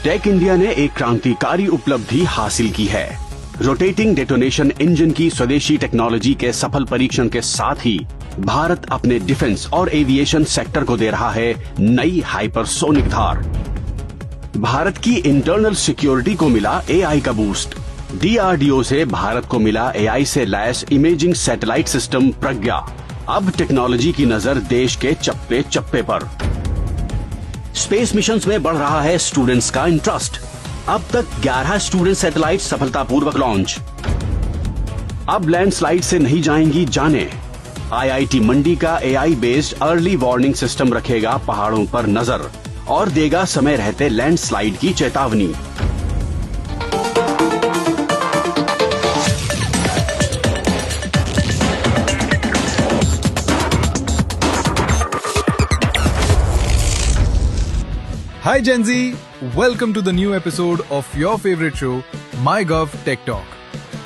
Take India ने एक क्रांतिकारी उपलब्धि हासिल की है। रोटेटिंग डेटोनेशन इंजन की स्वदेशी टेक्नोलॉजी के सफल परीक्षण के साथ ही भारत अपने डिफेंस और एविएशन सेक्टर को दे रहा है नई हाइपरसोनिक धार। भारत की इंटरनल सिक्योरिटी को मिला एआई का बूस्ट। डीआरडीओ से भारत को मिला एआई से लैस इमेजिंग सैटेलाइट सिस्टम प्रज्ञा। अब टेक्नोलॉजी की नजर देश के चप्पे चप्पे पर। स्पेस मिशंस में बढ़ रहा है स्टूडेंट्स का इंटरेस्ट। अब तक 11 स्टूडेंट सैटेलाइट सफलतापूर्वक लॉन्च। अब लैंडस्लाइड से नहीं जाएंगी जाने। आईआईटी मंडी का AI based early warning system रखेगा पहाड़ों पर नजर और देगा समय रहते लैंडस्लाइड की चेतावनी। Hi Gen Z, welcome to the new episode of your favorite show, MyGov Tech Talk.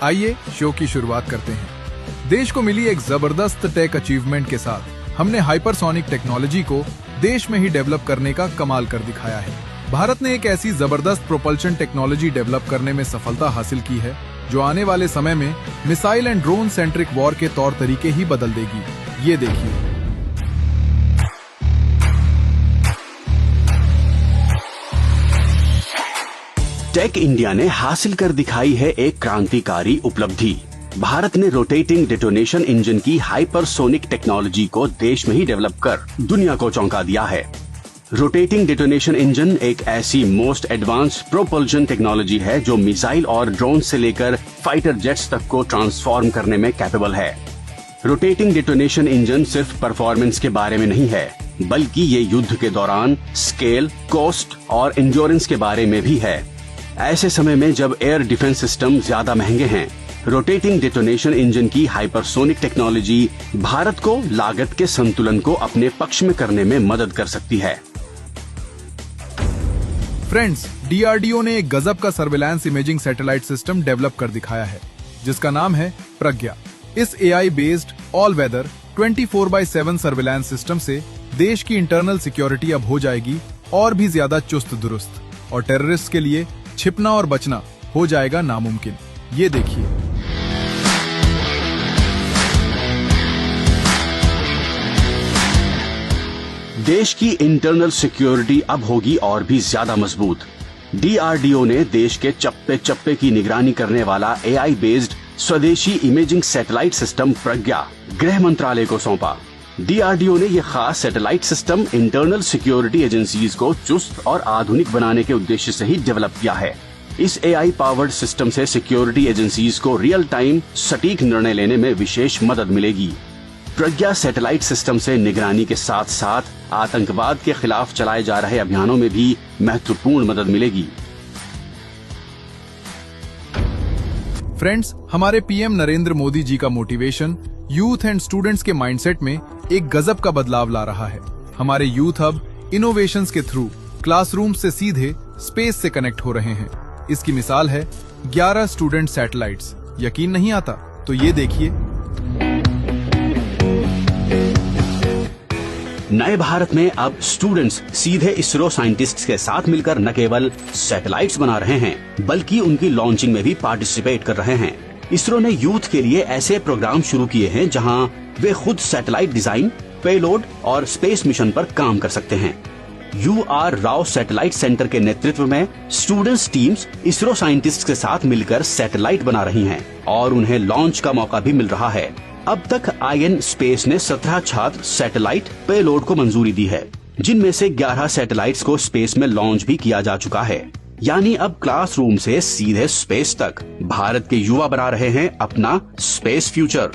आइए शो की शुरुआत करते हैं। देश को मिली एक जबरदस्त टेक अचीवमेंट के साथ हमने हाइपरसोनिक टेक्नोलॉजी को देश में ही डेवलप करने का कमाल कर दिखाया है। भारत ने एक ऐसी जबरदस्त प्रोपल्शन टेक्नोलॉजी डेवलप करने में सफलता हासिल की है जो आने वाले समय में missile and drone centric war के तौर तरीके ही बदल देगी। ये देखिए। टेक इंडिया ने हासिल कर दिखाई है एक क्रांतिकारी उपलब्धि। भारत ने रोटेटिंग डेटोनेशन इंजन की हाइपरसोनिक टेक्नोलॉजी को देश में ही डेवलप कर दुनिया को चौंका दिया है। रोटेटिंग डेटोनेशन इंजन एक ऐसी मोस्ट एडवांस प्रोपल्शन टेक्नोलॉजी है जो मिसाइल और ड्रोन से लेकर फाइटर जेट्स तक को ट्रांसफॉर्म करने में कैपेबल है। रोटेटिंग डेटोनेशन इंजन सिर्फ परफॉर्मेंस के बारे में नहीं है, बल्कि ये युद्ध के दौरान स्केल, कॉस्ट और इंड्योरेंस के बारे में भी है। ऐसे समय में जब एयर डिफेंस सिस्टम ज्यादा महंगे हैं, रोटेटिंग डेटोनेशन इंजन की हाइपरसोनिक टेक्नोलॉजी भारत को लागत के संतुलन को अपने पक्ष में करने में मदद कर सकती है। फ्रेंड्स, डीआरडीओ ने एक गजब का surveillance imaging satellite system develop कर दिखाया है जिसका नाम है प्रज्ञा। इस AI based all weather 24/7 surveillance system से देश की इंटरनल सिक्योरिटी अब हो जाएगी और भी ज्यादा चुस्त दुरुस्त और टेररिस्ट के लिए छिपना और बचना हो जाएगा नामुमकिन। ये देखिए। देश की इंटरनल सिक्योरिटी अब होगी और भी ज्यादा मजबूत। डीआरडीओ ने देश के चप्पे चप्पे की निगरानी करने वाला एआई बेस्ड स्वदेशी इमेजिंग सैटेलाइट सिस्टम प्रज्ञा गृह मंत्रालय को सौंपा। डीआरडीओ ने यह खास satellite system internal security agencies को चुस्त और आधुनिक बनाने के उद्देश्य से ही डेवलप किया है। इस एआई पावर्ड सिस्टम से सिक्योरिटी एजेंसीज को रियल टाइम सटीक निर्णय लेने में विशेष मदद मिलेगी। प्रज्ञा सैटेलाइट सिस्टम से निगरानी के साथ साथ आतंकवाद के खिलाफ चलाए जा रहे अभियानों में भी महत्वपूर्ण मदद मिलेगी। फ्रेंड्स, हमारे पीएम नरेंद्र मोदी जी का मोटिवेशन यूथ एंड स्टूडेंट्स के माइंडसेट में एक गजब का बदलाव ला रहा है। हमारे यूथ अब इनोवेशंस के थ्रू क्लासरूम से सीधे स्पेस से कनेक्ट हो रहे हैं। इसकी मिसाल है 11 स्टूडेंट सैटेलाइट्स। यकीन नहीं आता तो ये देखिए। नए भारत में अब स्टूडेंट्स सीधे इसरो साइंटिस्ट्स के साथ मिलकर न केवल सैटेलाइट्स बना रहे हैं, बल्कि उनकी लॉन्चिंग में भी पार्टिसिपेट कर रहे हैं। इसरो ने यूथ के लिए ऐसे प्रोग्राम शुरू किए हैं जहां वे खुद सैटेलाइट डिजाइन, पेलोड और स्पेस मिशन पर काम कर सकते हैं। UR राव सैटेलाइट सेंटर के नेतृत्व में स्टूडेंट्स टीम्स इसरो साइंटिस्ट्स के साथ मिलकर सैटेलाइट बना रही हैं और उन्हें लॉन्च का मौका भी मिल रहा है। अब तक IN स्पेस ने 17 छात्र सैटेलाइट पेलोड को मंजूरी दी है, जिनमें से 11 सैटेलाइट्स को स्पेस में लॉन्च भी किया जा चुका है। यानी अब क्लासरूम से सीधे स्पेस तक भारत के युवा बना रहे हैं अपना स्पेस फ्यूचर।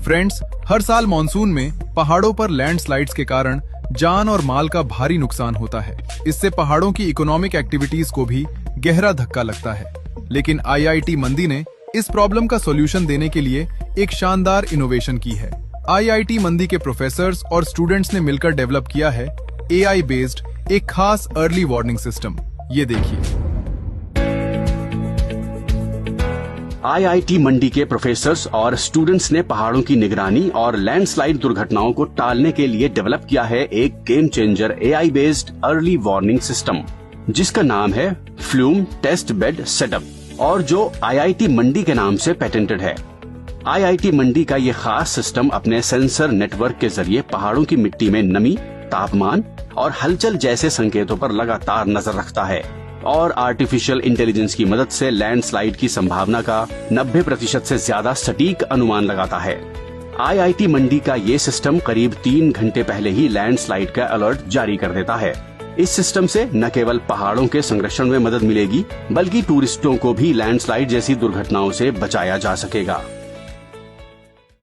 फ्रेंड्स, हर साल मॉनसून में पहाड़ों पर लैंडस्लाइड्स के कारण जान और माल का भारी नुकसान होता है। इससे पहाड़ों की इकोनॉमिक एक्टिविटीज को भी गहरा धक्का लगता है। लेकिन आईआईटी मंडी ने इस प्रॉब्लम का सॉल्यूशन देने के लिए एक शानदार इनोवेशन की है। आईआईटी मंडी के प्रोफेसर्स और स्टूडेंट्स ने मिलकर डेवलप किया है एआई बेस्ड एक खास अर्ली वार्निंग सिस्टम। ये देखिए। आईआईटी मंडी के प्रोफेसर्स और स्टूडेंट्स ने पहाड़ों की निगरानी और लैंडस्लाइड दुर्घटनाओं को टालने के लिए डेवलप किया है एक game changer AI based early warning system, जिसका नाम है फ्लूम टेस्ट बेड सेटअप और जो आईआईटी मंडी के नाम से पेटेंटेड है। आईआईटी मंडी का ये खास सिस्टम अपने सेंसर नेटवर्क के जरिए पहाड़ों की मिट्टी में नमी, तापमान और हलचल जैसे संकेतों पर लगातार नजर रखता है और आर्टिफिशियल इंटेलिजेंस की मदद से लैंडस्लाइड की संभावना का 90% से ज्यादा सटीक अनुमान लगाता है। आईआईटी मंडी का ये सिस्टम करीब 3 घंटे पहले ही लैंडस्लाइड का अलर्ट जारी कर देता है। इस सिस्टम से न केवल पहाड़ों के संरक्षण में मदद मिलेगी, बल्कि टूरिस्टों को भी लैंडस्लाइड जैसी दुर्घटनाओं से बचाया जा सकेगा।